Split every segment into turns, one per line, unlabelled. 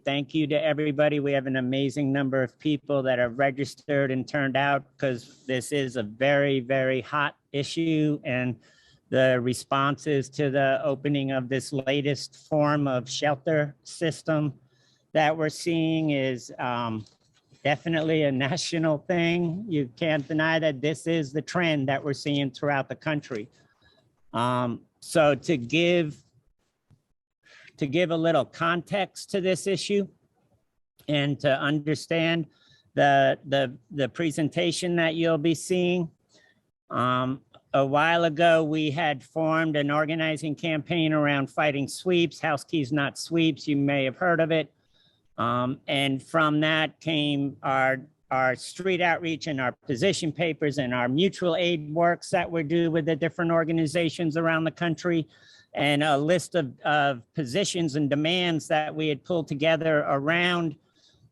thank you to everybody. We have an amazing number of people that are registered and turned out because this is a very, very hot issue. And the responses to the opening of this latest form of shelter system that we're seeing is definitely a national thing. You can't deny that this is the trend that we're seeing throughout the country. So to give a little context to this issue and to understand the presentation that you'll be seeing, a while ago, we had formed an organizing campaign around fighting sweeps, house keys, not sweeps. You may have heard of it. And from that came our street outreach and our position papers and our mutual aid works that we do with the different organizations around the country, and a list of positions and demands that we had pulled together around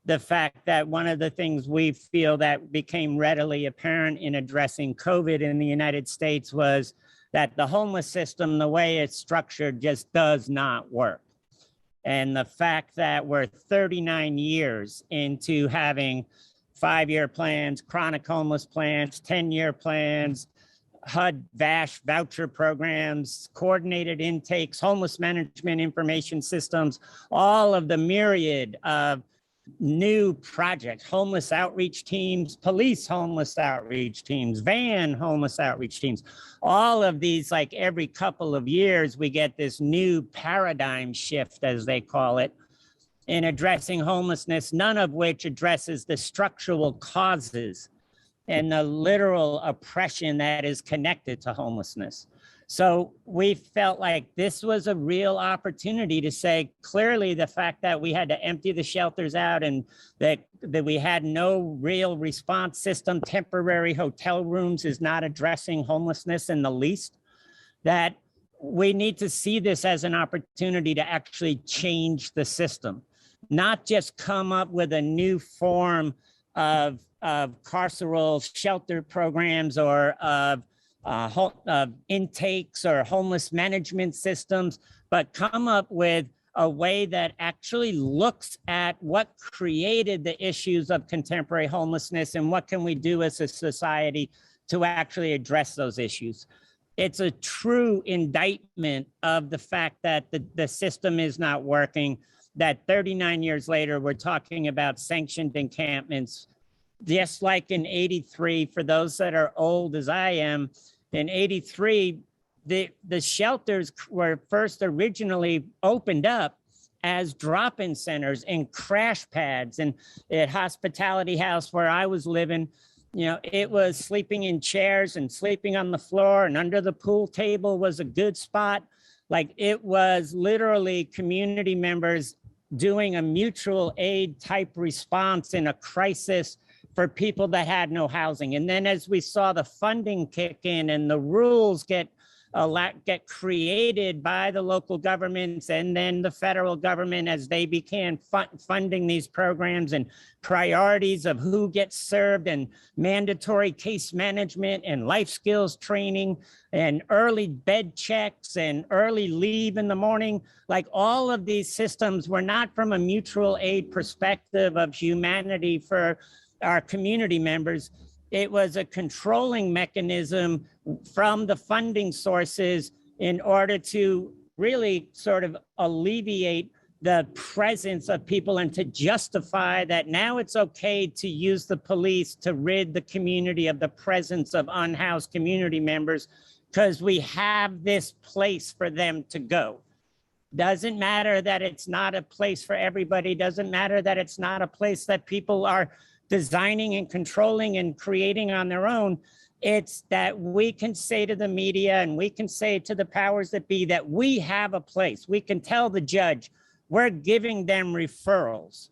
the fact that one of the things we feel that became readily apparent in addressing COVID in the United States was that the homeless system, the way it's structured, just does not work. And the fact that we're 39 years into having 5-year plans, chronic homeless plans, 10-year plans, HUD, VASH, voucher programs, coordinated intakes, homeless management information systems, all of the myriad of new projects, homeless outreach teams, police homeless outreach teams, van homeless outreach teams, all of these, like every couple of years, we get this new paradigm shift, as they call it, in addressing homelessness, none of which addresses the structural causes and the literal oppression that is connected to homelessness. So we felt like this was a real opportunity to say, clearly the fact that we had to empty the shelters out and that we had no real response system, temporary hotel rooms is not addressing homelessness in the least, that we need to see this as an opportunity to actually change the system, not just come up with a new form of carceral shelter programs or of intakes or homeless management systems, but come up with a way that actually looks at what created the issues of contemporary homelessness and what can we do as a society to actually address those issues. It's a true indictment of the fact that the system is not working, that 39 years later, we're talking about sanctioned encampments. Just like in '83, for those that are old as I am, in '83, the shelters were first originally opened up as drop-in centers and crash pads. And at Hospitality House where I was living, you know, it was sleeping in chairs and sleeping on the floor, and under the pool table was a good spot. Like, it was literally community members doing a mutual aid type response in a crisis for people that had no housing. And then as we saw the funding kick in and the rules get created by the local governments and then the federal government as they began funding these programs and priorities of who gets served and mandatory case management and life skills training and early bed checks and early leave in the morning, like all of these systems were not from a mutual aid perspective of humanity for our community members. It was a controlling mechanism from the funding sources in order to really sort of alleviate the presence of people and to justify that now it's okay to use the police to rid the community of the presence of unhoused community members because we have this place for them to go. Doesn't matter that it's not a place for everybody. Doesn't matter that it's not a place that people are designing and controlling and creating on their own. It's that we can say to the media and we can say to the powers that be that we have a place. We can tell the judge we're giving them referrals.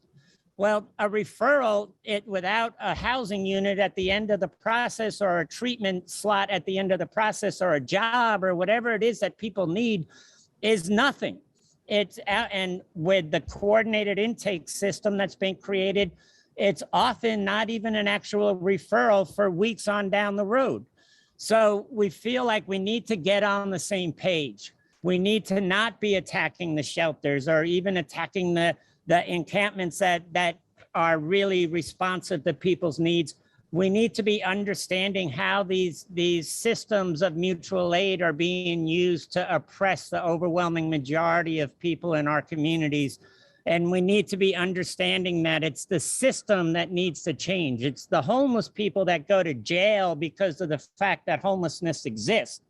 Well, a referral, without a housing unit at the end of the process or a treatment slot at the end of the process or a job or whatever it is that people need is nothing. And with the coordinated intake system that's been created, it's often not even an actual referral for weeks on down the road. So we feel like we need to get on the same page. We need to not be attacking the shelters or even attacking the the encampments that are really responsive to people's needs. We need to be understanding how these systems of mutual aid are being used to oppress the overwhelming majority of people in our communities. And we need to be understanding that it's the system that needs to change. It's the homeless people that go to jail because of the fact that homelessness exists.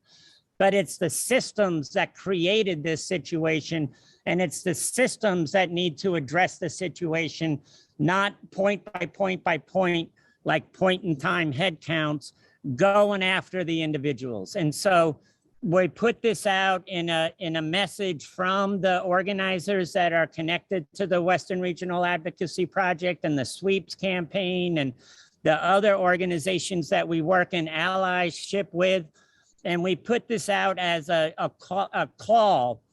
But it's the systems that created this situation, and it's the systems that need to address the situation, not point by point by point, like point in time head counts, going after the individuals. And so we put this out in a message from the organizers that are connected to the Western Regional Advocacy Project and the Sweeps campaign and the other organizations that we work in allyship with. And we put this out as a call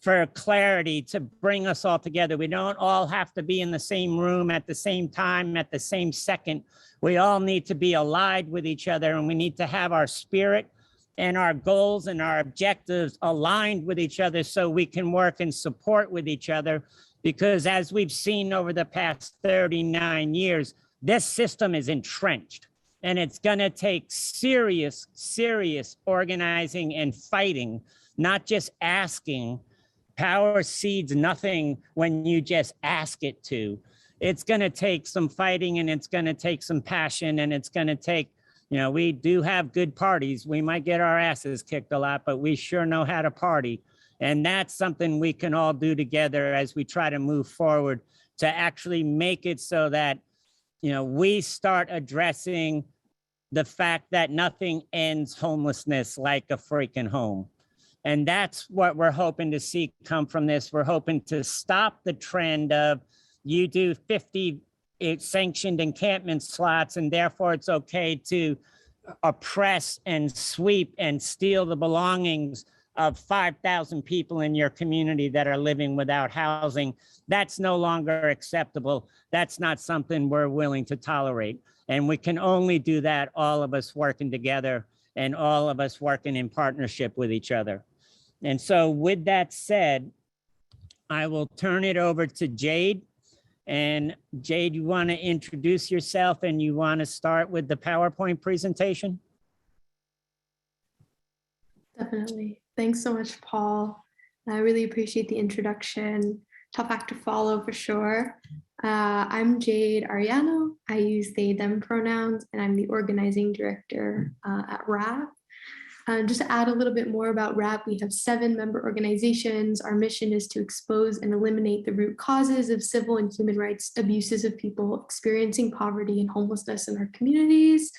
for clarity to bring us all together. We don't all have to be in the same room at the same time, at the same second. We all need to be allied with each other, and we need to have our spirit and our goals and our objectives aligned with each other so we can work and support with each other. Because as we've seen over the past 39 years, this system is entrenched, and it's gonna take serious, serious organizing and fighting, not just asking. Power cedes nothing when you just ask it to. It's gonna take some fighting, and it's gonna take some passion, and it's gonna take, you know, we do have good parties. We might get our asses kicked a lot, but we sure know how to party. And that's something we can all do together as we try to move forward to actually make it so that, you know, we start addressing the fact that nothing ends homelessness like a freaking home. And that's what we're hoping to see come from this. We're hoping to stop the trend of you do 50 sanctioned encampment slots, and therefore it's okay to oppress and sweep and steal the belongings of 5,000 people in your community that are living without housing. That's no longer acceptable. That's not something we're willing to tolerate. And we can only do that, all of us working together and all of us working in partnership with each other. And so with that said, I will turn it over to Jade. And Jade, you want to introduce yourself, and you want to start with the PowerPoint presentation?
Definitely. Thanks so much, Paul. I really appreciate the introduction. Tough act to follow for sure. I'm Jade Ariano. I use they, them pronouns, and I'm the organizing director at RAP. Just to add a little bit more about RAP, we have 7 member organizations. Our mission is to expose and eliminate the root causes of civil and human rights abuses of people experiencing poverty and homelessness in our communities.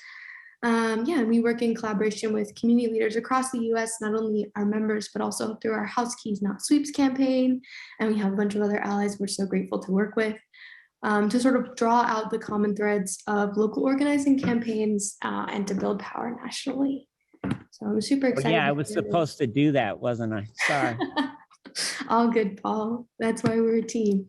And we work in collaboration with community leaders across the US, not only our members, but also through our House Keys Not Sweeps campaign. And we have a bunch of other allies we're so grateful to work with to sort of draw out the common threads of local organizing campaigns and to build power nationally. So I'm super excited.
Yeah, I was supposed to do that, wasn't I? Sorry.
All good, Paul. That's why we're a team.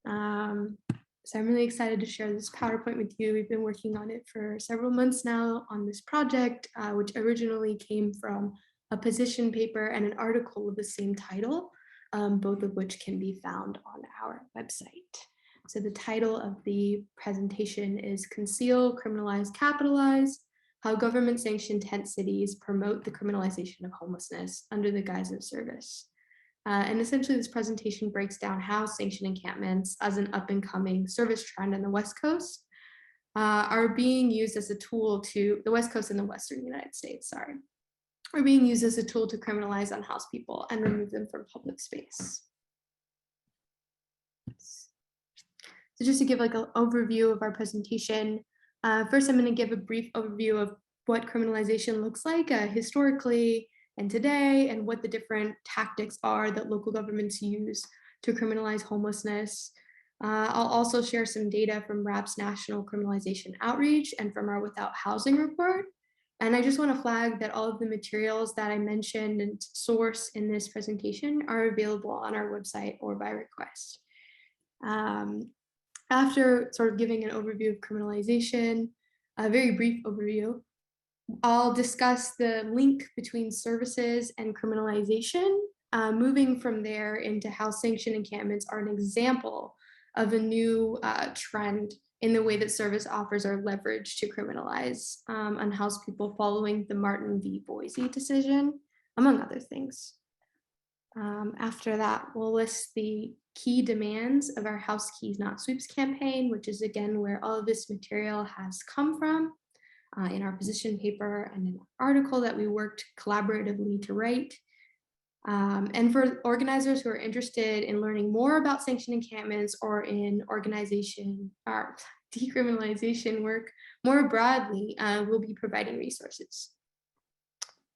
So I'm really excited to share this PowerPoint with you. We've been working on it for several months now on this project, which originally came from a position paper and an article with the same title, both of which can be found on our website. So the title of the presentation is Conceal, Criminalize, Capitalize: How Government-Sanctioned Tent Cities Promote the Criminalization of Homelessness Under the Guise of Service. And essentially this presentation breaks down how sanctioned encampments as an up-and-coming service trend on the West Coast are being used as a tool to, the West Coast and the Western United States, are being used as a tool to criminalize unhoused people and remove them from public space. So just to give like an overview of our presentation, first I'm going to give a brief overview of what criminalization looks like historically and today, and what the different tactics are that local governments use to criminalize homelessness. I'll also share some data from RAP's National Criminalization Outreach and from our Without Housing report. And I just want to flag that all of the materials that I mentioned and source in this presentation are available on our website or by request. After sort of giving an overview of criminalization, a very brief overview, I'll discuss the link between services and criminalization, moving from there into how sanctioned encampments are an example of a new trend in the way that service offers are leveraged to criminalize unhoused people following the Martin v. Boise decision, among other things. After that, we'll list the key demands of our House Keys Not Sweeps campaign, which is again where all of this material has come from in our position paper and in our article that we worked collaboratively to write. And for organizers who are interested in learning more about sanctioned encampments or in organization or decriminalization work more broadly, we'll be providing resources.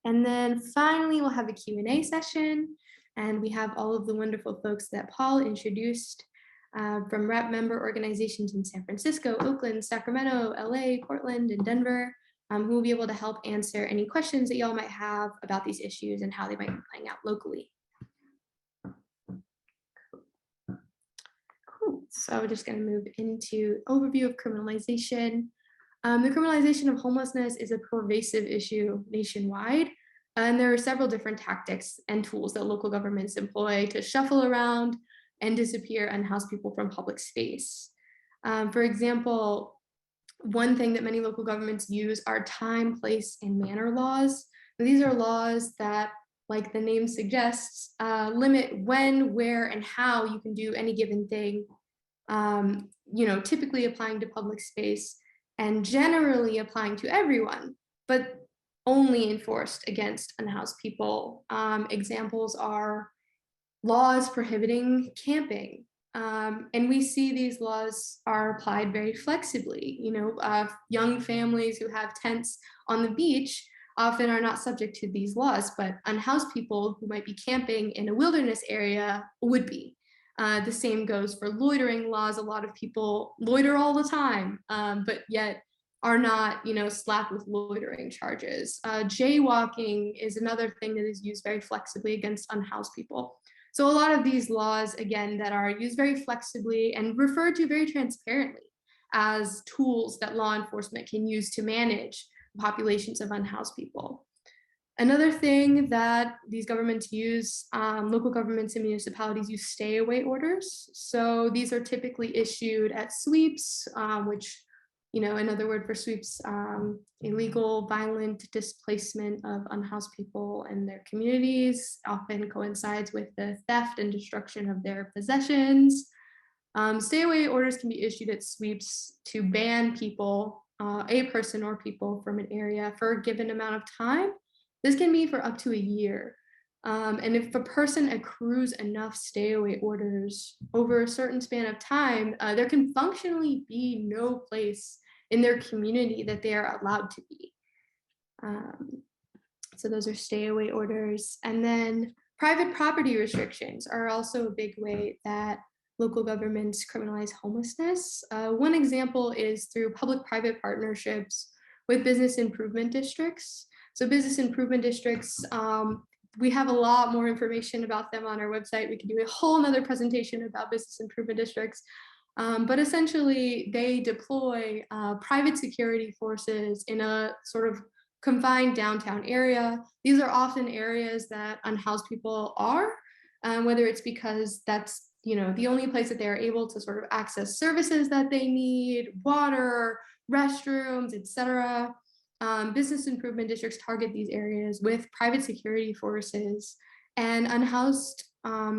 And then finally, we'll have a Q&A session. And we have all of the wonderful folks that Paul introduced from rep member organizations in San Francisco, Oakland, Sacramento, LA, Portland, and Denver, who will be able to help answer any questions that y'all might have about these issues and how they might be playing out locally. Cool. So we're just going to move into overview of criminalization. The criminalization of homelessness is a pervasive issue nationwide. And there are several different tactics and tools that local governments employ to shuffle around and disappear unhoused people from public space. For example, one thing that many local governments use are time, place, and manner laws. These are laws that, like the name suggests, limit when, where, and how you can do any given thing, typically applying to public space and generally applying to everyone, but only enforced against unhoused people. Examples are laws prohibiting camping. And we see these laws are applied very flexibly. Young families who have tents on the beach often are not subject to these laws, but unhoused people who might be camping in a wilderness area would be. The same goes for loitering laws. A lot of people loiter all the time, but yet are not, slapped with loitering charges. Jaywalking is another thing that is used very flexibly against unhoused people. So a lot of these laws, again, that are used very flexibly and referred to very transparently as tools that law enforcement can use to manage populations of unhoused people. Another thing that these governments use, local governments and municipalities use stay away orders. So these are typically issued at sweeps, which another word for sweeps, illegal, violent displacement of unhoused people and their communities, often coincides with the theft and destruction of their possessions. Stay away orders can be issued at sweeps to ban people, a person or people from an area for a given amount of time. This can be for up to a year. And if a person accrues enough stay away orders over a certain span of time, there can functionally be no place in their community that they are allowed to be. So those are stay away orders. And then private property restrictions are also a big way that local governments criminalize homelessness. One example is through public-private partnerships with business improvement districts. So business improvement districts, we have a lot more information about them on our website. We can do a whole nother presentation about business improvement districts. But essentially, they deploy private security forces in a sort of confined downtown area. These are often areas that unhoused people are, whether it's because that's the only place that they're able to sort of access services that they need, water, restrooms, etc. Business improvement districts target these areas with private security forces, and unhoused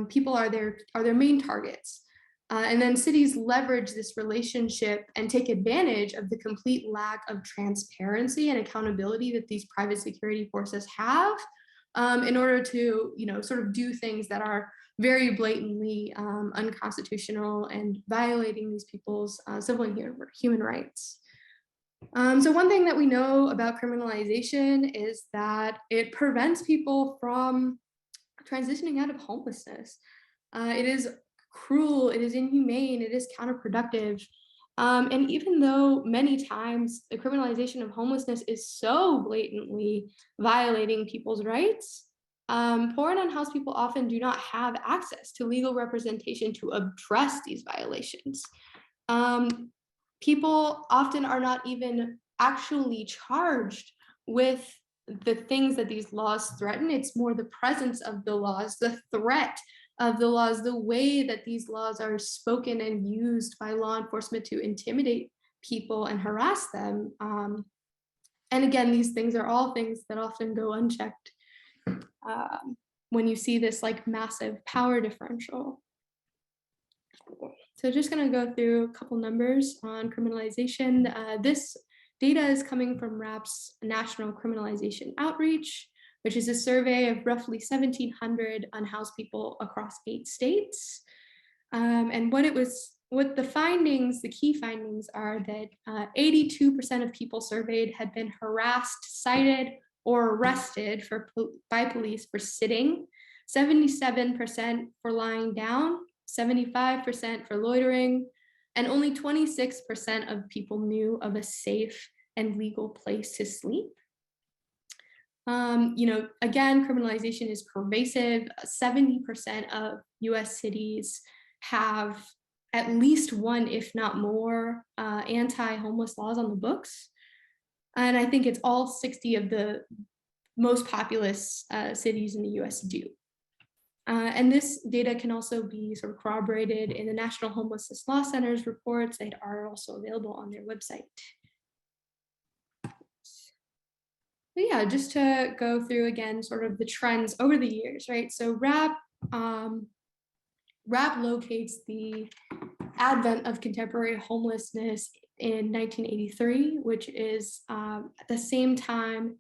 people are their main targets. And then cities leverage this relationship and take advantage of the complete lack of transparency and accountability that these private security forces have in order to, sort of do things that are very blatantly unconstitutional and violating these people's civil and human rights. So one thing that we know about criminalization is that it prevents people from transitioning out of homelessness. It is cruel, it is inhumane, it is counterproductive. And even though many times the criminalization of homelessness is so blatantly violating people's rights, poor and unhoused people often do not have access to legal representation to address these violations. People often are not even actually charged with the things that these laws threaten. It's more the presence of the laws, the threat of the laws, the way that these laws are spoken and used by law enforcement to intimidate people and harass them. And again, these things are all things that often go unchecked when you see this like massive power differential. So just going to go through a couple numbers on criminalization. This data is coming from RAP's National Criminalization Outreach, which is a survey of roughly 1,700 unhoused people across 8 states. And what the findings, the key findings are that 82% of people surveyed had been harassed, cited, or arrested by police for sitting, 77% for lying down, 75% for loitering, and only 26% of people knew of a safe and legal place to sleep. Again, criminalization is pervasive. 70% of US cities have at least one, if not more, anti-homeless laws on the books. And I think it's all 60 of the most populous cities in the US do. And this data can also be sort of corroborated in the National Homelessness Law Center's reports that are also available on their website. But yeah, just to go through again, sort of the trends over the years, right? So RAP locates the advent of contemporary homelessness in 1983, which is at the same time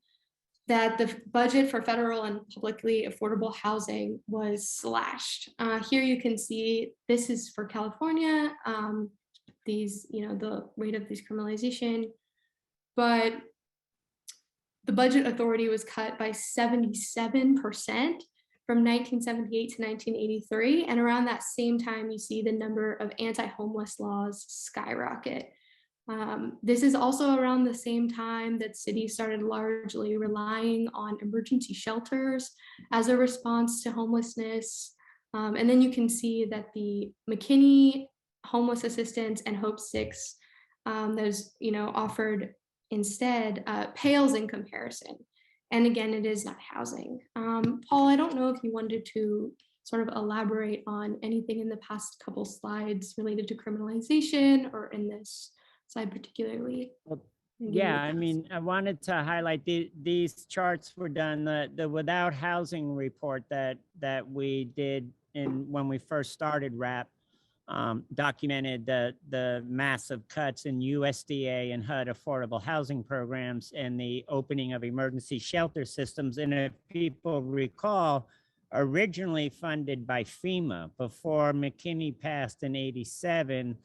that the budget for federal and publicly affordable housing was slashed. Here you can see this is for California, the rate of decriminalization, but the budget authority was cut by 77% from 1978 to 1983. And around that same time, you see the number of anti-homeless laws skyrocket. This is also around the same time that cities started largely relying on emergency shelters as a response to homelessness. And then you can see that the McKinney homeless assistance and Hope 6 those offered instead pales in comparison. And again, it is not housing. Paul, I don't know if you wanted to sort of elaborate on anything in the past couple slides related to criminalization or in this slide particularly.
Well, yeah, I mean, I wanted to highlight these charts were done, the without housing report that we did when we first started RAP. Documented the massive cuts in USDA and HUD affordable housing programs and the opening of emergency shelter systems. And if people recall, originally funded by FEMA before McKinney passed in '87,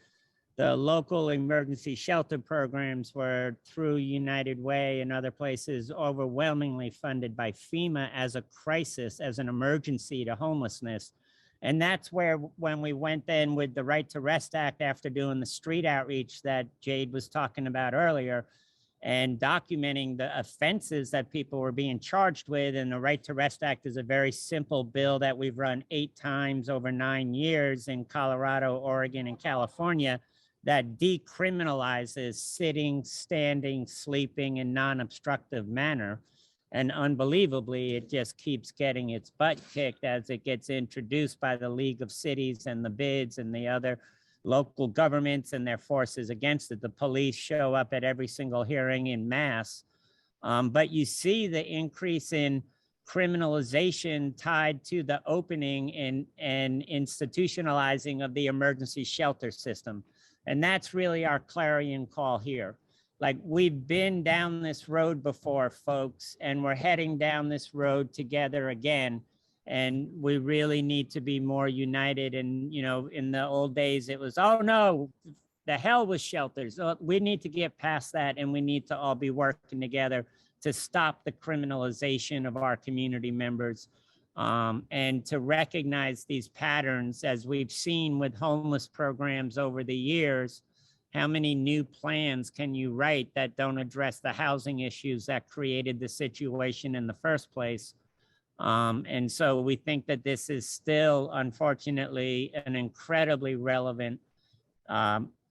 the local emergency shelter programs were through United Way and other places overwhelmingly funded by FEMA as a crisis, as an emergency to homelessness. And that's where, when we went then with the Right to Rest Act after doing the street outreach that Jade was talking about earlier and documenting the offenses that people were being charged with. And the Right to Rest Act is a very simple bill that we've run 8 times over 9 years in Colorado, Oregon, and California that decriminalizes sitting, standing, sleeping in non-obstructive manner. And unbelievably, it just keeps getting its butt kicked as it gets introduced by the League of Cities and the BIDs and the other local governments and their forces against it. The police show up at every single hearing in mass. But you see the increase in criminalization tied to the opening and institutionalizing of the emergency shelter system. And that's really our clarion call here. Like, we've been down this road before, folks, and we're heading down this road together again. And we really need to be more united. And, in the old days, it was, oh no, the hell with shelters. We need to get past that, and we need to all be working together to stop the criminalization of our community members, and to recognize these patterns, as we've seen with homeless programs over the years. How many new plans can you write that don't address the housing issues that created the situation in the first place? And so we think that this is still, unfortunately, an incredibly relevant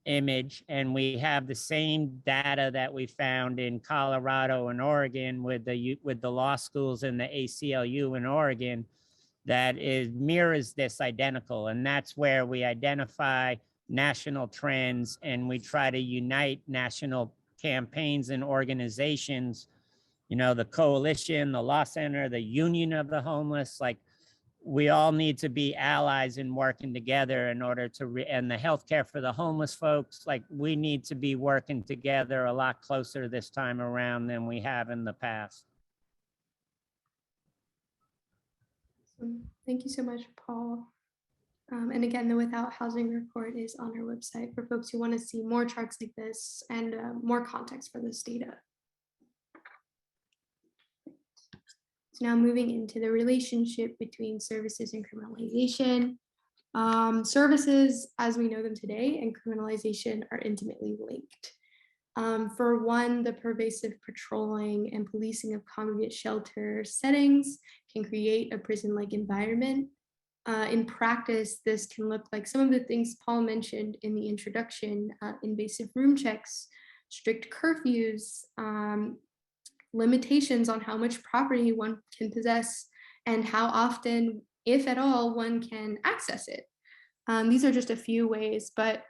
image. And we have the same data that we found in Colorado and Oregon with the law schools and the ACLU in Oregon. that mirrors this identical. And that's where we identify national trends and we try to unite national campaigns and organizations, you know, the coalition, the law center, the union of the homeless. Like, we all need to be allies in working together in order to and the healthcare for the homeless folks, like, we need to be working together a lot closer this time around than we have in the past.
Thank you so much, Paul. And again, the Without Housing report is on our website for folks who want to see more charts like this and more context for this data. So now moving into the relationship between services and criminalization. Services, as we know them today, and criminalization are intimately linked. For one, the pervasive patrolling and policing of congregate shelter settings can create a prison-like environment. In practice, this can look like some of the things Paul mentioned in the introduction: invasive room checks, strict curfews, limitations on how much property one can possess, and how often, if at all, one can access it. These are just a few ways, but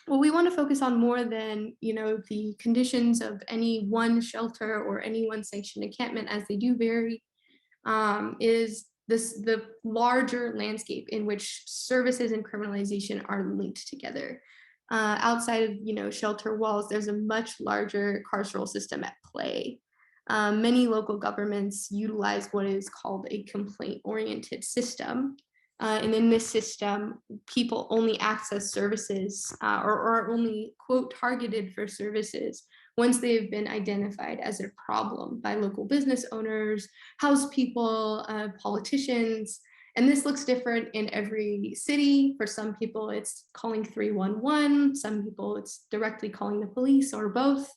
what we want to focus on more than, you know, the conditions of any one shelter or any one sanctioned encampment, as they do vary, is the larger landscape in which services and criminalization are linked together. Outside of, you know, shelter walls, there's a much larger carceral system at play. Many local governments utilize what is called a complaint-oriented system. And in this system, people only access services or are only, quote, targeted for services once they've been identified as a problem by local business owners, house people, politicians. And this looks different in every city. For some people, it's calling 311. Some people, it's directly calling the police, or both.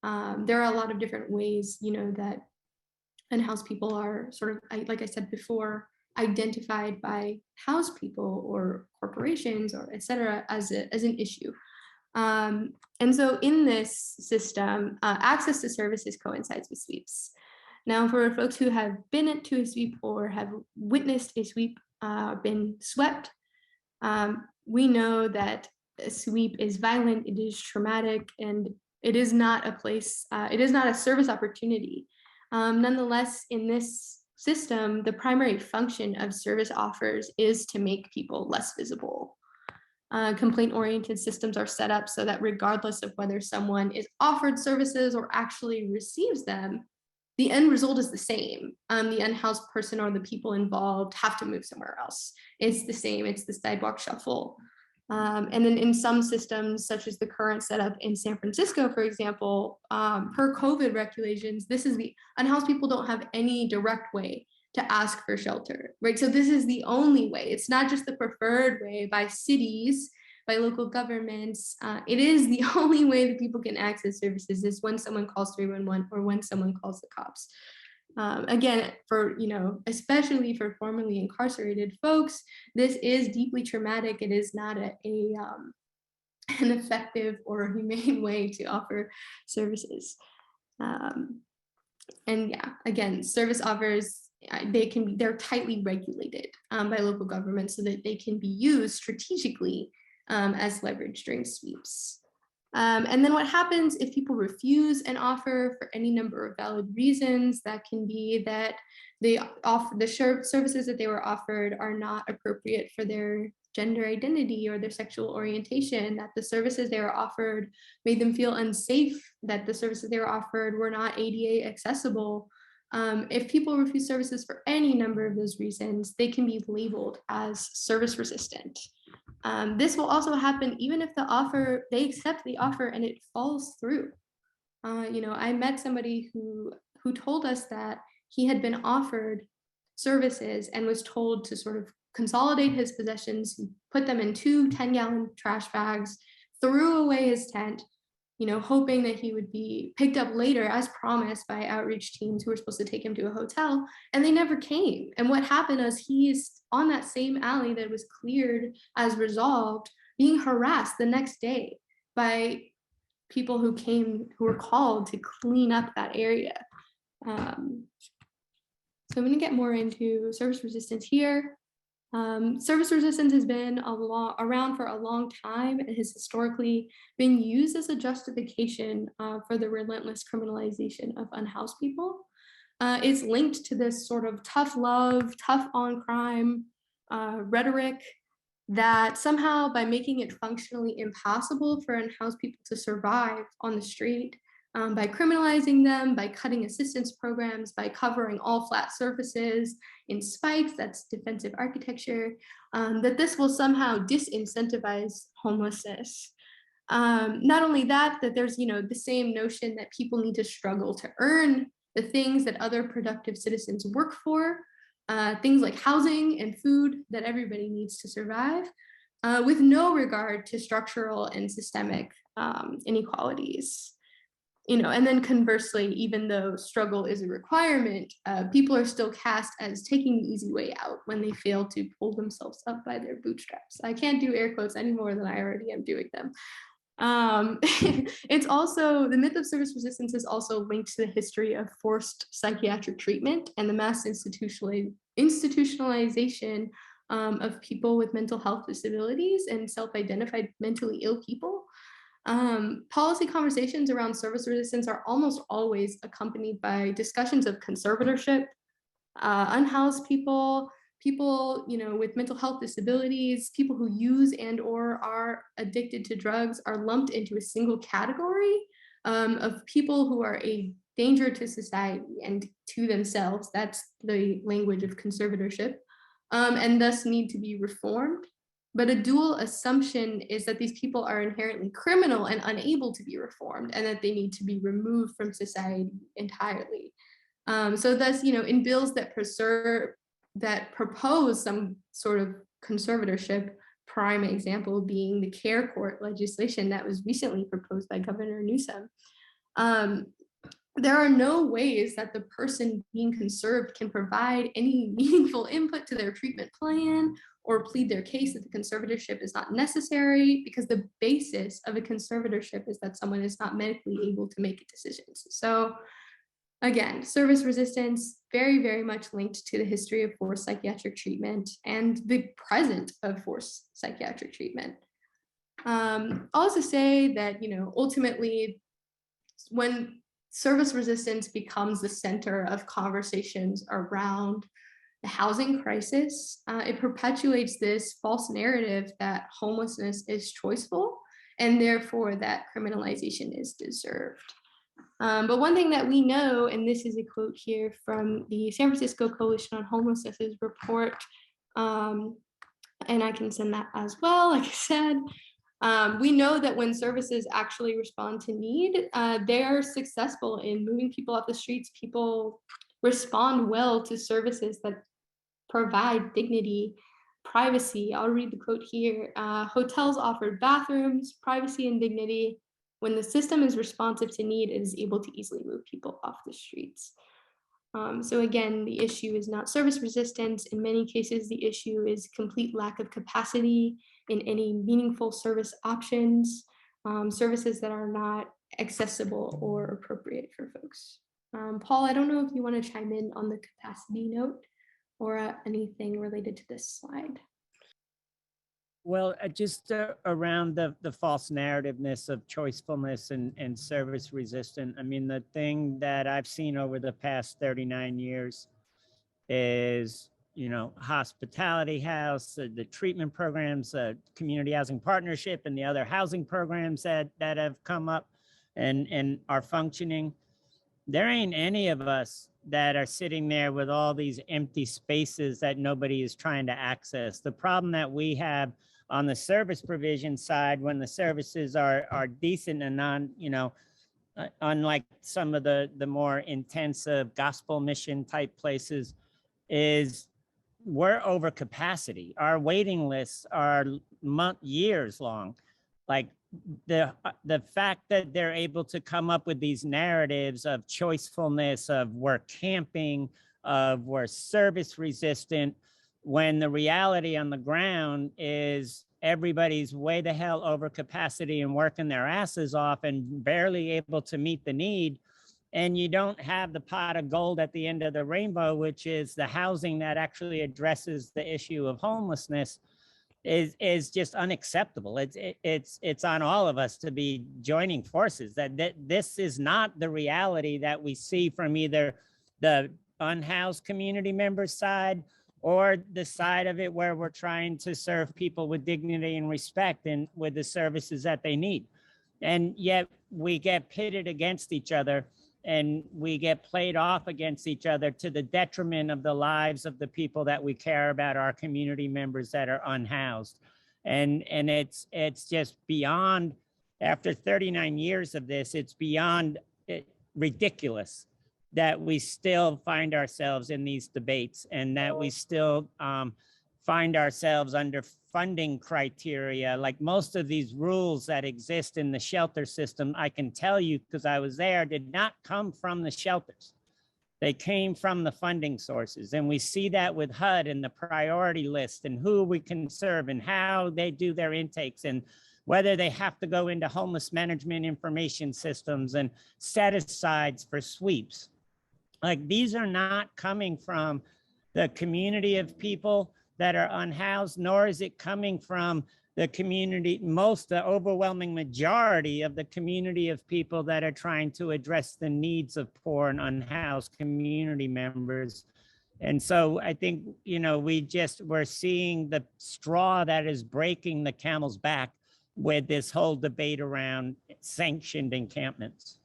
There are a lot of different ways, you know, that unhoused people are sort of, like I said before, identified by house people or corporations or et cetera as an issue. And so in this system, access to services coincides with sweeps. Now, for folks who have been to a sweep or have witnessed a sweep, been swept, we know that a sweep is violent, it is traumatic, and it is not a place, it is not a service opportunity. Nonetheless, in this system, the primary function of service offers is to make people less visible. Complaint-oriented systems are set up so that regardless of whether someone is offered services or actually receives them, the end result is the same. The unhoused person or the people involved have to move somewhere else. It's the same, it's the sidewalk shuffle. And then in some systems, such as the current setup in San Francisco, for example, per COVID regulations, this is the unhoused people don't have any direct way to ask for shelter, right? So this is the only way. It's not just the preferred way by cities, by local governments. It is the only way that people can access services is when someone calls 311 or when someone calls the cops. Again, for, you know, especially for formerly incarcerated folks, this is deeply traumatic. It is not an effective or humane way to offer services. And yeah, again, service offers, they're tightly regulated by local governments so that they can be used strategically as leverage during sweeps. And then what happens if people refuse an offer for any number of valid reasons? That can be that the services that they were offered are not appropriate for their gender identity or their sexual orientation, that the services they were offered made them feel unsafe, that the services they were offered were not ADA accessible. If people refuse services for any number of those reasons, they can be labeled as service resistant. This will also happen even if they accept the offer and it falls through. You know, I met somebody who told us that he had been offered services and was told to sort of consolidate his possessions, put them in 2 10-gallon trash bags, threw away his tent, you know, hoping that he would be picked up later as promised by outreach teams who were supposed to take him to a hotel, and they never came. And what happened is he's on that same alley that was cleared as resolved, being harassed the next day by people who were called to clean up that area. So I'm going to get more into service resistance here. Service resistance has been around for a long time and has historically been used as a justification for the relentless criminalization of unhoused people. It's linked to this sort of tough love, tough on crime rhetoric that somehow, by making it functionally impossible for unhoused people to survive on the street, by criminalizing them, by cutting assistance programs, by covering all flat surfaces in spikes, that's defensive architecture, that this will somehow disincentivize homelessness. Not only that, that there's, the same notion that people need to struggle to earn the things that other productive citizens work for, things like housing and food that everybody needs to survive, with no regard to structural and systemic inequalities. And then conversely, even though struggle is a requirement, people are still cast as taking the easy way out when they fail to pull themselves up by their bootstraps. I can't do air quotes any more than I already am doing them. It's also, the myth of service resistance is also linked to the history of forced psychiatric treatment and the mass institutionalization of people with mental health disabilities and self-identified mentally ill people. Policy conversations around service resistance are almost always accompanied by discussions of conservatorship, unhoused people, with mental health disabilities, people who use and or are addicted to drugs are lumped into a single category of people who are a danger to society and to themselves. That's the language of conservatorship, and thus need to be reformed. But a dual assumption is that these people are inherently criminal and unable to be reformed, and that they need to be removed from society entirely. So thus, in bills that propose some sort of conservatorship, prime example being the care court legislation that was recently proposed by Governor Newsom, there are no ways that the person being conserved can provide any meaningful input to their treatment plan or plead their case that the conservatorship is not necessary, because the basis of a conservatorship is that someone is not medically able to make decisions. So again, service resistance, very, very much linked to the history of forced psychiatric treatment and the present of forced psychiatric treatment. I'll also say that, ultimately, when service resistance becomes the center of conversations around the housing crisis, it perpetuates this false narrative that homelessness is choiceful and therefore that criminalization is deserved. But one thing that we know, and this is a quote here from the San Francisco Coalition on Homelessness's report, and I can send that as well, like I said, we know that when services actually respond to need, they are successful in moving people off the streets. People respond well to services that provide dignity, privacy. I'll read the quote here. Hotels offer bathrooms, privacy, and dignity. When the system is responsive to need, it is able to easily move people off the streets. So again, the issue is not service resistance. In many cases, the issue is complete lack of capacity in any meaningful service options, services that are not accessible or appropriate for folks. Paul, I don't know if you want to chime in on the capacity note or anything related to this slide.
Well, just around the false narrativeness of choicefulness and service resistant. I mean, the thing that I've seen over the past 39 years is, Hospitality House, the treatment programs, community housing partnership, and the other housing programs that have come up and are functioning. There ain't any of us that are sitting there with all these empty spaces that nobody is trying to access. The problem that we have on the service provision side, when the services are decent and non, unlike some of the more intensive gospel mission type places, is we're over capacity. Our waiting lists are years long. Like the fact that they're able to come up with these narratives of choicefulness, of we're camping, of we're service resistant, when the reality on the ground is everybody's way the hell over capacity and working their asses off and barely able to meet the need. and you don't have the pot of gold at the end of the rainbow, which is the housing that actually addresses the issue of homelessness, is just unacceptable. It's on all of us to be joining forces. That this is not the reality that we see from either the unhoused community members side or the side of it where we're trying to serve people with dignity and respect and with the services that they need. And yet we get pitted against each other, and we get played off against each other to the detriment of the lives of the people that we care about, our community members that are unhoused. And it's just beyond, after 39 years of this, it's beyond ridiculous that we still find ourselves in these debates, and that we still find ourselves under funding criteria. Like most of these rules that exist in the shelter system, I can tell you because I was there, did not come from the shelters. They came from the funding sources. And we see that with HUD and the priority list and who we can serve and how they do their intakes and whether they have to go into homeless management information systems and set asides for sweeps. Like these are not coming from the community of people that are unhoused, nor is it coming from the community, the overwhelming majority of the community of people that are trying to address the needs of poor and unhoused community members. And so I think, we're seeing the straw that is breaking the camel's back with this whole debate around sanctioned encampments.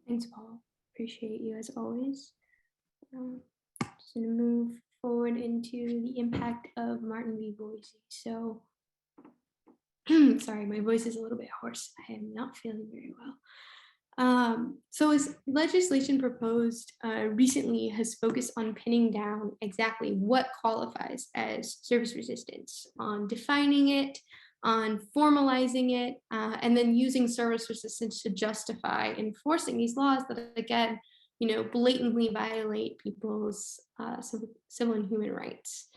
Thanks, Paul. Appreciate you as always. Just gonna move forward into the impact of Martin v. Boise. So, sorry, my voice is a little bit hoarse. I am not feeling very well. So as legislation proposed recently has focused on pinning down exactly what qualifies as service resistance, on defining it, on formalizing it, and then using service resistance to justify enforcing these laws that, again, blatantly violate people's civil and human rights.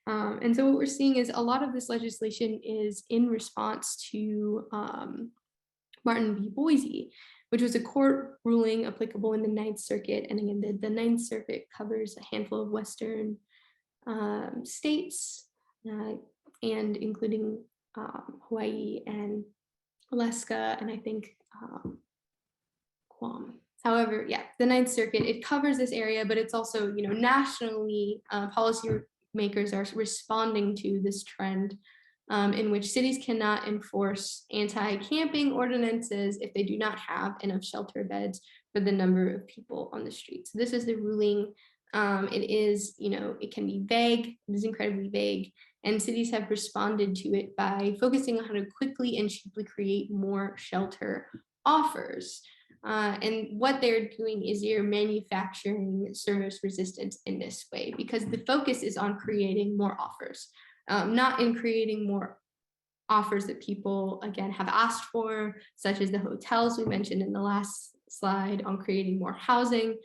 And so what we're seeing is a lot of this legislation is in response to Martin v. Boise, which was a court ruling applicable in the Ninth Circuit. And again, the Ninth Circuit covers a handful of Western states, and including Hawaii and Alaska, and I think Guam. However, yeah, the Ninth Circuit, it covers this area, but it's also, nationally, policymakers are responding to this trend in which cities cannot enforce anti-camping ordinances if they do not have enough shelter beds for the number of people on the street. So this is the ruling. It is, it can be vague, it is incredibly vague, and cities have responded to it by focusing on how to quickly and cheaply create more shelter offers. And what they're doing is you're manufacturing service resistance in this way, because the focus is on creating more offers, not in creating more offers that people, again, have asked for, such as the hotels we mentioned in the last slide, on creating more housing,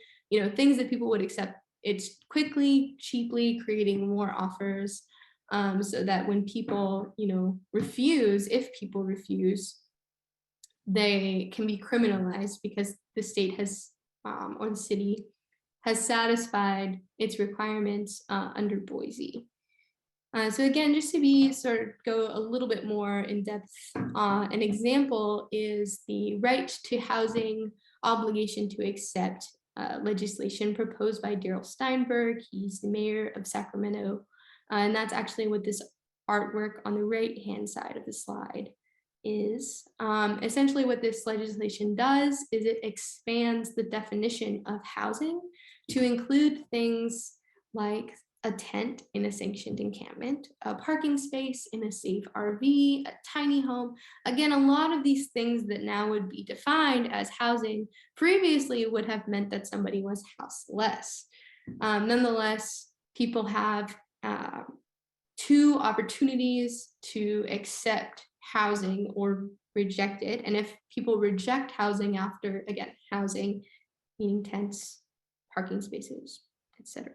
things that people would accept. It's quickly, cheaply creating more offers so that when people, refuse, if people refuse, they can be criminalized because the state has, or the city has satisfied its requirements under Boise. So again, just to go a little bit more in depth, an example is the right to housing obligation to accept legislation proposed by Darrell Steinberg. He's the mayor of Sacramento. And that's actually what this artwork on the right-hand side of the slide is. Essentially what this legislation does is it expands the definition of housing to include things like a tent in a sanctioned encampment, a parking space in a safe RV, a tiny home. Again, a lot of these things that now would be defined as housing previously would have meant that somebody was houseless. Nonetheless, people have two opportunities to accept housing or reject it. And if people reject housing after, again, housing, meaning tents, parking spaces, etc.,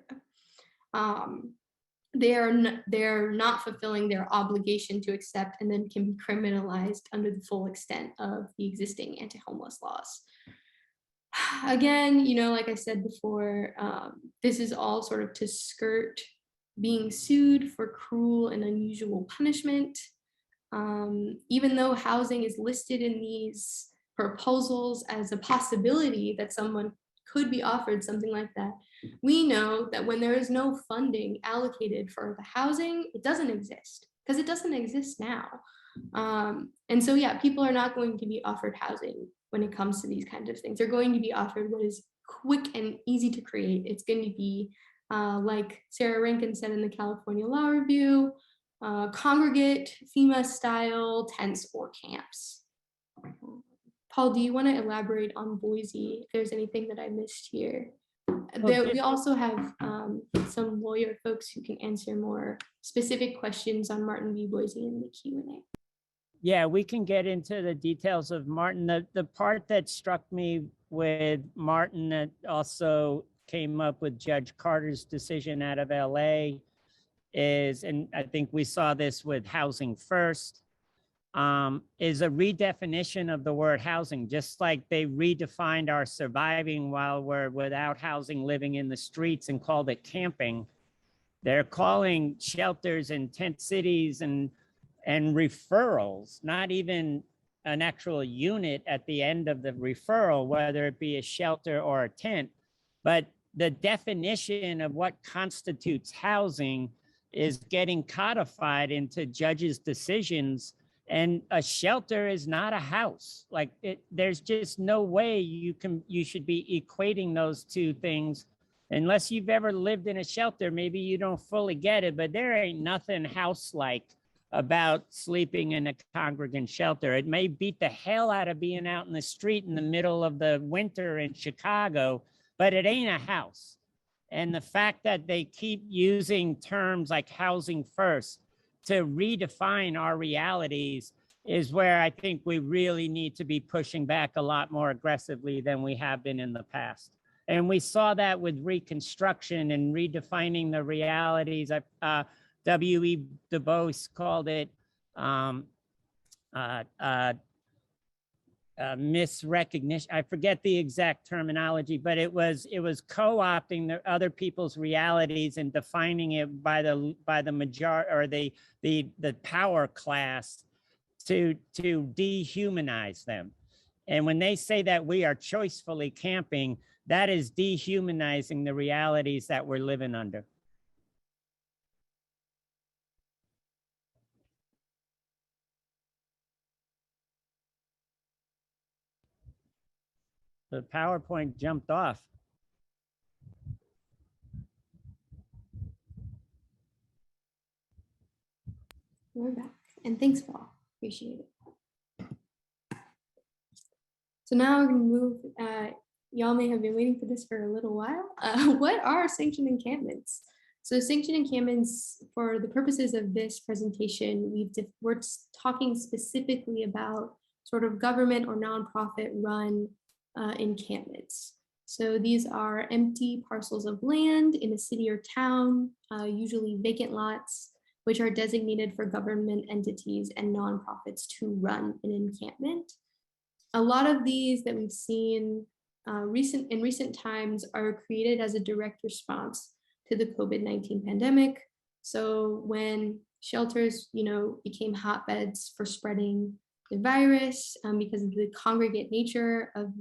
they're not fulfilling their obligation to accept, and then can be criminalized under the full extent of the existing anti-homeless laws. Again, like I said before, this is all sort of to skirt being sued for cruel and unusual punishment. Even though housing is listed in these proposals as a possibility that someone could be offered something like that, we know that when there is no funding allocated for the housing, it doesn't exist, because it doesn't exist now. And so, yeah, people are not going to be offered housing when it comes to these kinds of things. They're going to be offered what is quick and easy to create. It's going to be, like Sarah Rankin said in the California Law Review, congregate, FEMA-style tents or camps. Paul, do you want to elaborate on Boise, if there's anything that I missed here? We also have some lawyer folks who can answer more specific questions on Martin v. Boise in the Q&A.
Yeah, we can get into the details of Martin. The part that struck me with Martin that also came up with Judge Carter's decision out of LA is, and I think we saw this with Housing First, is a redefinition of the word housing. Just like they redefined our surviving while we're without housing, living in the streets, and called it camping, they're calling shelters and tent cities and referrals, not even an actual unit at the end of the referral, whether it be a shelter or a tent. But the definition of what constitutes housing is getting codified into judges' decisions. And a shelter is not a house. Like, there's just no way you should be equating those two things. Unless you've ever lived in a shelter, maybe you don't fully get it, but there ain't nothing house-like about sleeping in a congregant shelter. It may beat the hell out of being out in the street in the middle of the winter in Chicago, but it ain't a house. And the fact that they keep using terms like housing first to redefine our realities is where I think we really need to be pushing back a lot more aggressively than we have been in the past. And we saw that with Reconstruction and redefining the realities. W.E. Du Bois called it misrecognition. I forget the exact terminology, but it was co-opting the other people's realities and defining it by the majority or the power class to dehumanize them. And when they say that we are choicefully camping, that is dehumanizing the realities that we're living under. The PowerPoint jumped off.
We're back. And thanks, Paul. Appreciate it. So now we're going to move, y'all may have been waiting for this for a little while. What are sanctioned encampments? So sanctioned encampments, for the purposes of this presentation, we're talking specifically about sort of government or nonprofit run encampments. So these are empty parcels of land in a city or town, usually vacant lots, which are designated for government entities and nonprofits to run an encampment. A lot of these that we've seen in recent times are created as a direct response to the COVID-19 pandemic. So when shelters, became hotbeds for spreading the virus, because of the congregate nature of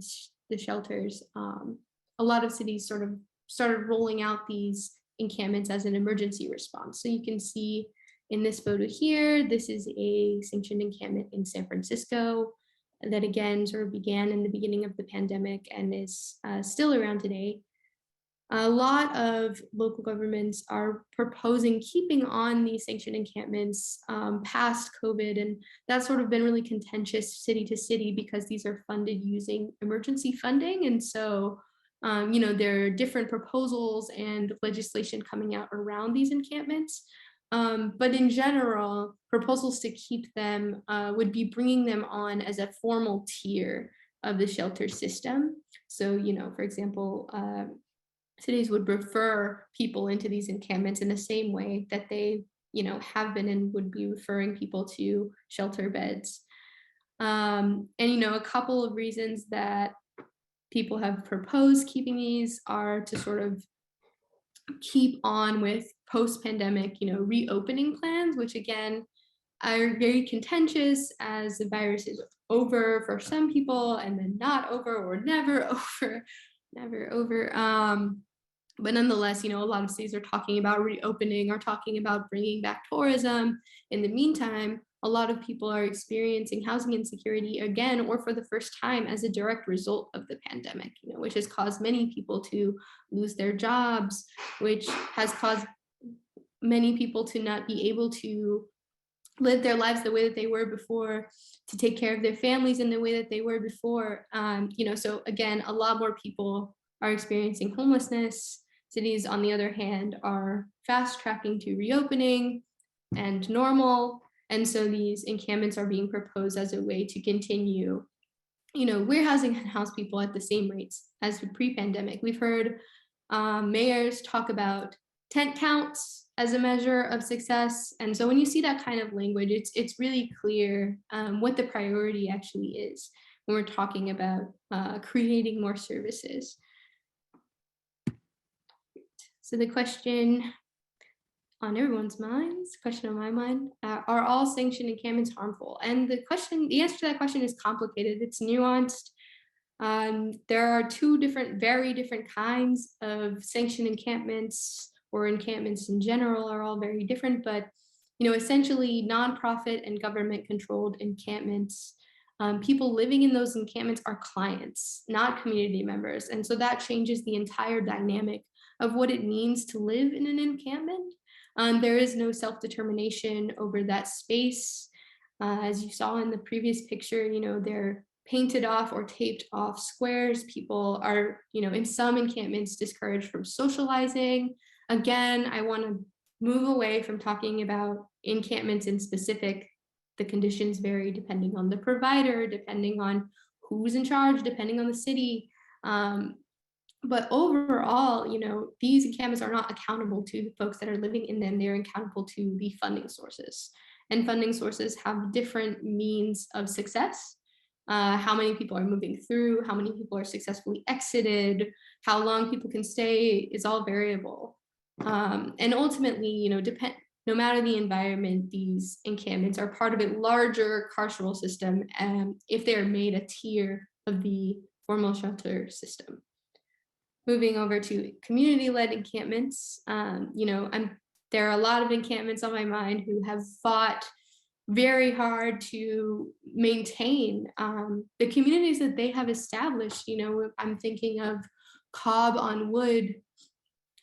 the shelters, a lot of cities sort of started rolling out these encampments as an emergency response. So you can see in this photo here, this is a sanctioned encampment in San Francisco that again sort of began in the beginning of the pandemic and is still around today. A lot of local governments are proposing keeping on these sanctioned encampments past COVID, and that's sort of been really contentious city to city because these are funded using emergency funding. And so, there are different proposals and legislation coming out around these encampments. But in general, proposals to keep them would be bringing them on as a formal tier of the shelter system. So, for example, cities would refer people into these encampments in the same way that they, have been and would be referring people to shelter beds. And, a couple of reasons that people have proposed keeping these are to sort of keep on with post-pandemic, reopening plans, which again are very contentious as the virus is over for some people and then not over or never over, never over. But nonetheless, a lot of cities are talking about reopening or talking about bringing back tourism. In the meantime, a lot of people are experiencing housing insecurity again, or for the first time as a direct result of the pandemic, which has caused many people to lose their jobs, which has caused many people to not be able to live their lives the way that they were before, to take care of their families in the way that they were before. So again, a lot more people are experiencing homelessness. Cities, on the other hand, are fast tracking to reopening and normal. And so these encampments are being proposed as a way to continue, warehousing and house people at the same rates as pre-pandemic. We've heard mayors talk about tent counts as a measure of success. And so when you see that kind of language, it's really clear what the priority actually is when we're talking about creating more services. So the question on everyone's minds, question on my mind, are all sanctioned encampments harmful? And the answer to that question is complicated. It's nuanced. There are two very different kinds of sanctioned encampments, or encampments in general are all very different, but essentially nonprofit and government controlled encampments, people living in those encampments are clients, not community members. And so that changes the entire dynamic of what it means to live in an encampment. There is no self-determination over that space. As you saw in the previous picture, they're painted off or taped off squares. People are, in some encampments discouraged from socializing. Again, I want to move away from talking about encampments in specific. The conditions vary depending on the provider, depending on who's in charge, depending on the city. But overall, these encampments are not accountable to the folks that are living in them. They're accountable to the funding sources. And funding sources have different means of success. How many people are moving through, how many people are successfully exited, how long people can stay is all variable. And ultimately, no matter the environment, these encampments are part of a larger carceral system, if they're made a tier of the formal shelter system. Moving over to community-led encampments, there are a lot of encampments on my mind who have fought very hard to maintain the communities that they have established. I'm thinking of Cobb on Wood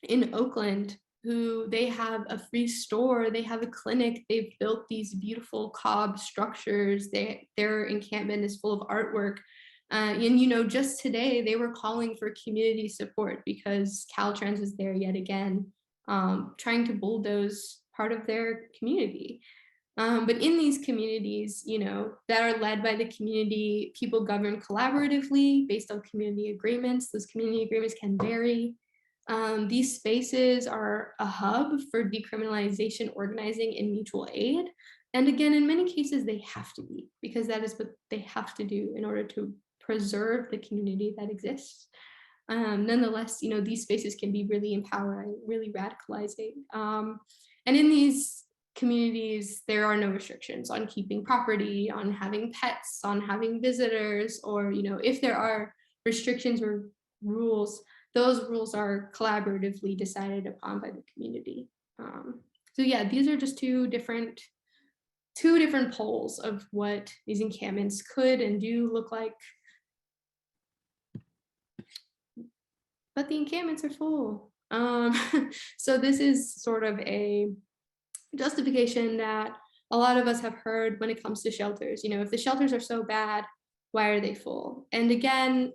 in Oakland, who they have a free store, they have a clinic, they've built these beautiful Cobb structures, their encampment is full of artwork. And just today they were calling for community support because Caltrans was there yet again, trying to bulldoze part of their community. But in these communities, that are led by the community, people govern collaboratively based on community agreements. Those community agreements can vary. These spaces are a hub for decriminalization, organizing, and mutual aid. And again, in many cases, they have to be, because that is what they have to do in order to preserve the community that exists. Nonetheless, these spaces can be really empowering, really radicalizing. And in these communities, there are no restrictions on keeping property, on having pets, on having visitors, or, if there are restrictions or rules, those rules are collaboratively decided upon by the community. So yeah, these are just two different poles of what these encampments could and do look like. But the encampments are full. So this is sort of a justification that a lot of us have heard when it comes to shelters. If the shelters are so bad, why are they full? And again,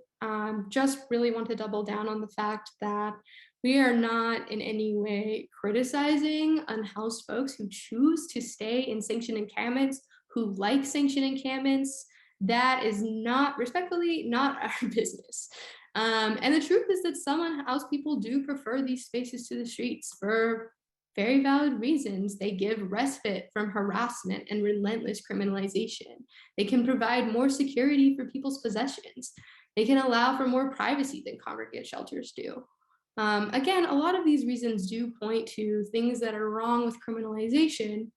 just really want to double down on the fact that we are not in any way criticizing unhoused folks who choose to stay in sanctioned encampments, who like sanctioned encampments. That is not, respectfully, not our business. And the truth is that some unhoused people do prefer these spaces to the streets for very valid reasons. They give respite from harassment and relentless criminalization. They can provide more security for people's possessions. They can allow for more privacy than congregate shelters do. Again, a lot of these reasons do point to things that are wrong with criminalization,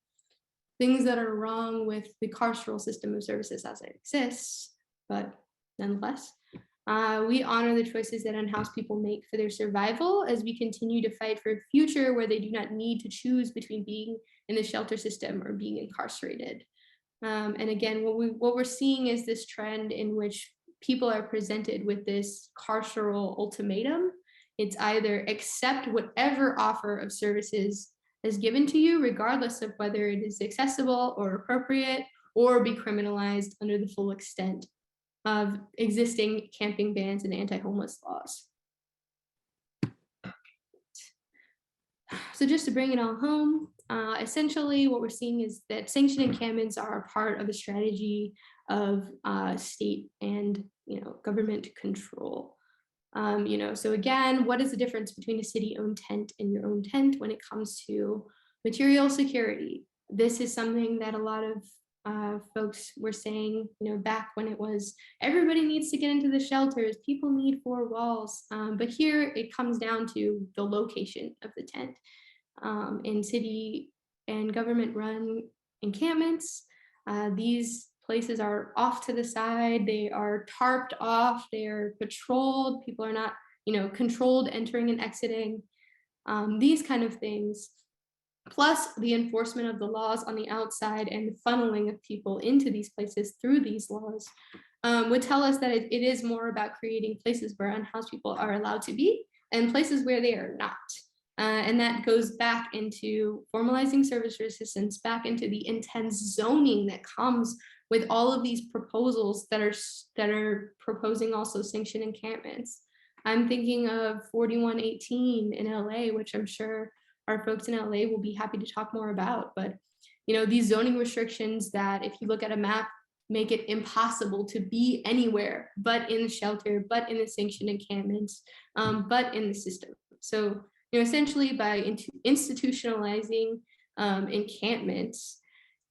things that are wrong with the carceral system of services as it exists, but nonetheless, we honor the choices that unhoused people make for their survival as we continue to fight for a future where they do not need to choose between being in the shelter system or being incarcerated. And again, what we're seeing is this trend in which people are presented with this carceral ultimatum. It's either accept whatever offer of services is given to you, regardless of whether it is accessible or appropriate, or be criminalized under the full extent of existing camping bans and anti-homeless laws. So just to bring it all home, essentially what we're seeing is that sanctioned encampments are a part of a strategy of state and government control. So again, what is the difference between a city-owned tent and your own tent when it comes to material security? This is something that a lot of folks were saying, back when it was everybody needs to get into the shelters, people need 4 walls. But here it comes down to the location of the tent. In city and government-run encampments, these places are off to the side, they are tarped off, they are patrolled, people are not, controlled entering and exiting, these kind of things. Plus the enforcement of the laws on the outside and the funneling of people into these places through these laws would tell us that it is more about creating places where unhoused people are allowed to be and places where they are not. And that goes back into formalizing service resistance, back into the intense zoning that comes with all of these proposals that are proposing also sanctioned encampments. I'm thinking of 4118 in LA, which I'm sure our folks in LA will be happy to talk more about. But these zoning restrictions that, if you look at a map, make it impossible to be anywhere but in the shelter, but in the sanctioned encampments, but in the system. So essentially by institutionalizing encampments,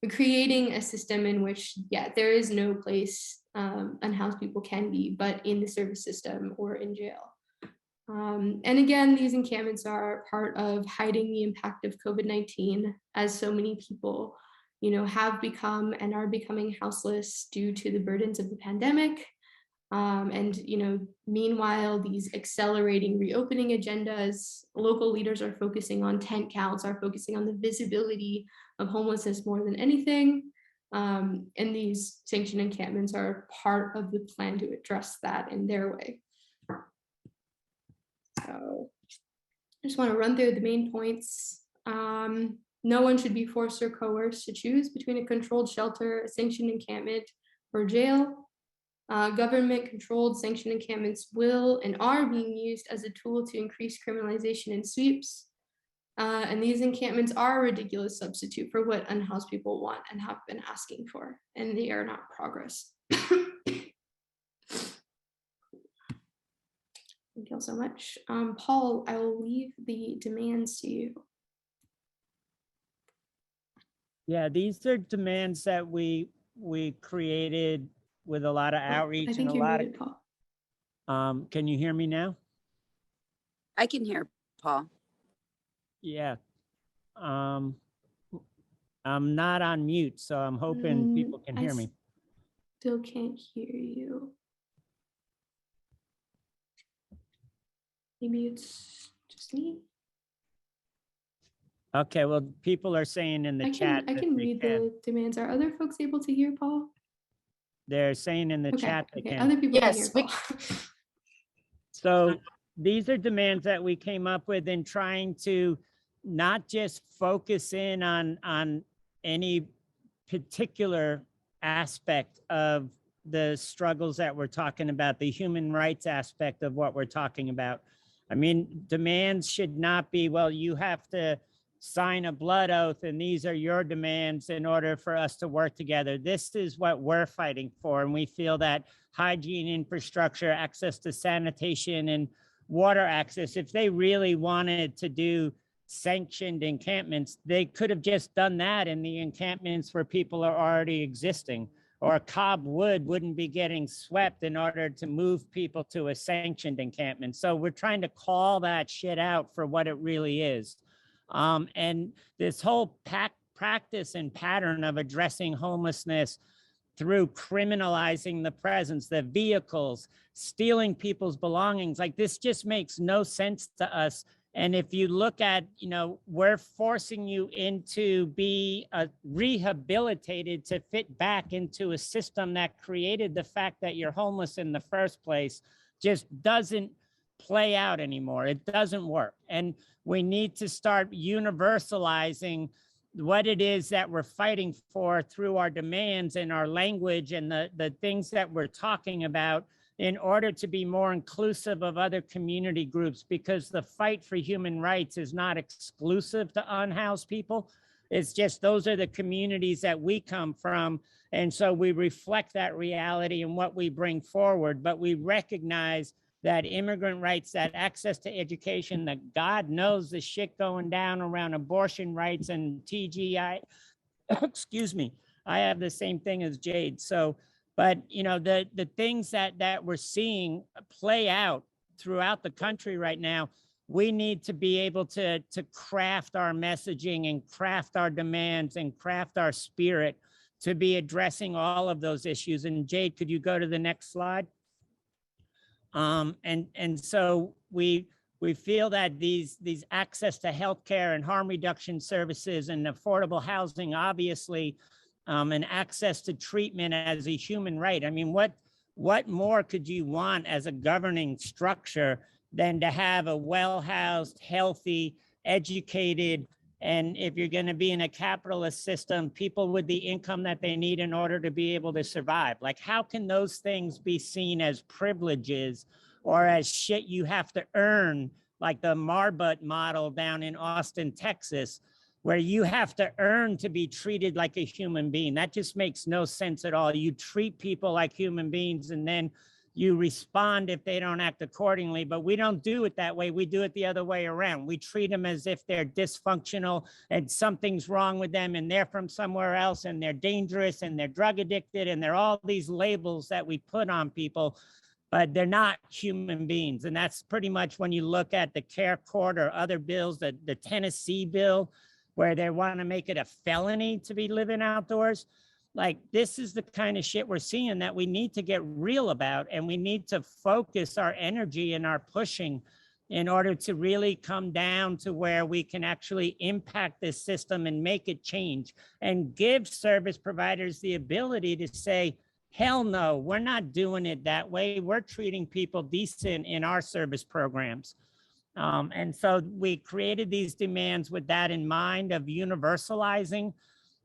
we're creating a system in which, there is no place unhoused people can be but in the service system or in jail. And again, these encampments are part of hiding the impact of COVID-19, as so many people, have become and are becoming houseless due to the burdens of the pandemic. And meanwhile, these accelerating reopening agendas, local leaders are focusing on tent counts, are focusing on the visibility of homelessness more than anything. And these sanctioned encampments are part of the plan to address that in their way. So I just want to run through the main points. No one should be forced or coerced to choose between a controlled shelter, a sanctioned encampment, or jail. Government-controlled sanctioned encampments will and are being used as a tool to increase criminalization and sweeps. And these encampments are a ridiculous substitute for what unhoused people want and have been asking for, and they are not progress. Thank you all so much. Paul, I will leave the demands to you.
Yeah, these are demands that we created with a lot of outreach.
I think
and
you're
a lot
muted,
Paul. Can you hear me now?
I can hear Paul.
Yeah. I'm not on mute, so I'm hoping people can hear me.
Still can't hear you. Maybe it's just me.
Okay, well, people are saying in the chat.
I can read the demands. Are other folks able to hear Paul?
They're saying in the chat they can.
Other people can hear Paul.
So these are demands that we came up with in trying to not just focus in on any particular aspect of the struggles that we're talking about, the human rights aspect of what we're talking about. I mean, demands should not be, well, you have to sign a blood oath, and these are your demands in order for us to work together. This is what we're fighting for. And we feel that hygiene infrastructure, access to sanitation and water access, if they really wanted to do sanctioned encampments, they could have just done that in the encampments where people are already existing. Or Cobb Wood wouldn't be getting swept in order to move people to a sanctioned encampment. So we're trying to call that shit out for what it really is. And this whole practice and pattern of addressing homelessness through criminalizing the presence, the vehicles, stealing people's belongings, like this just makes no sense to us. And if you look at, we're forcing you into be rehabilitated to fit back into a system that created the fact that you're homeless in the first place, just doesn't play out anymore. It doesn't work. And we need to start universalizing what it is that we're fighting for through our demands and our language and the things that we're talking about, in order to be more inclusive of other community groups, because the fight for human rights is not exclusive to unhoused people. It's just those are the communities that we come from. And so we reflect that reality in what we bring forward, but we recognize that immigrant rights, that access to education, that God knows the shit going down around abortion rights and TGI, excuse me, I have the same thing as Jade. So, but the things that we're seeing play out throughout the country right now, we need to be able to craft our messaging and craft our demands and craft our spirit to be addressing all of those issues. And Jade, could you go to the next slide? And so we feel that these access to healthcare and harm reduction services and affordable housing, obviously, and access to treatment as a human right. I mean, what more could you want as a governing structure than to have a well-housed, healthy, educated, and if you're going to be in a capitalist system, people with the income that they need in order to be able to survive? Like, how can those things be seen as privileges or as shit you have to earn, like the Marbut model down in Austin, Texas, where you have to earn to be treated like a human being? That just makes no sense at all. You treat people like human beings and then you respond if they don't act accordingly, but we don't do it that way. We do it the other way around. We treat them as if they're dysfunctional and something's wrong with them and they're from somewhere else and they're dangerous and they're drug addicted and they're all these labels that we put on people, but they're not human beings. And that's pretty much when you look at the Care Court or other bills, the Tennessee bill, where they want to make it a felony to be living outdoors. Like, this is the kind of shit we're seeing that we need to get real about, and we need to focus our energy and our pushing in order to really come down to where we can actually impact this system and make it change and give service providers the ability to say, hell no, we're not doing it that way. We're treating people decent in our service programs. And so we created these demands with that in mind, of universalizing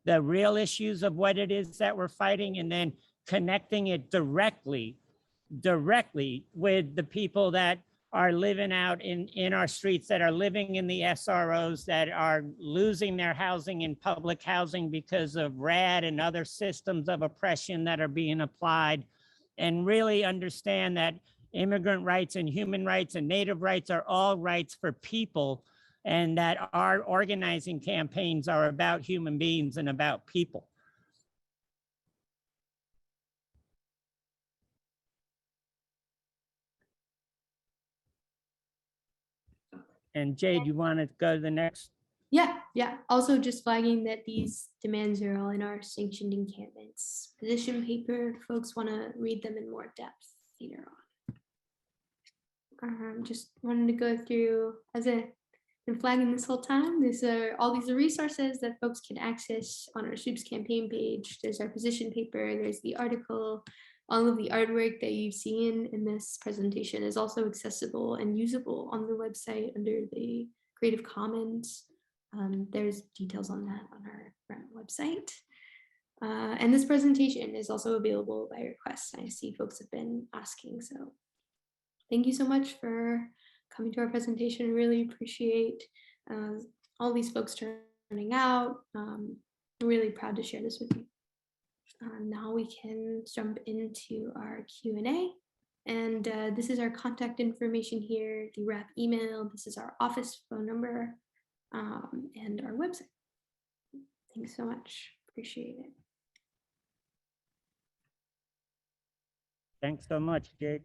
the real issues of what it is that we're fighting, and then connecting it directly with the people that are living out in our streets, that are living in the SROs, that are losing their housing in public housing because of RAD and other systems of oppression that are being applied, and really understand that immigrant rights and human rights and Native rights are all rights for people, and that our organizing campaigns are about human beings and about people. And Jade, you want to go to the next?
Yeah. Also just flagging that these demands are all in our sanctioned encampments position paper. Folks want to read them in more depth later on. Just wanted to go through, as I've been flagging this whole time, these are all these resources that folks can access on our Soups campaign page. There's our position paper, there's the article. All of the artwork that you've seen in this presentation is also accessible and usable on the website under the Creative Commons. There's details on that on our website. And this presentation is also available by request. I see folks have been asking, so thank you so much for coming to our presentation. I really appreciate all these folks turning out. I'm really proud to share this with you. Now we can jump into our Q&A. And this is our contact information here, the RAP email. This is our office phone number and our website. Thanks so much. Appreciate it.
Thanks so much, Jake.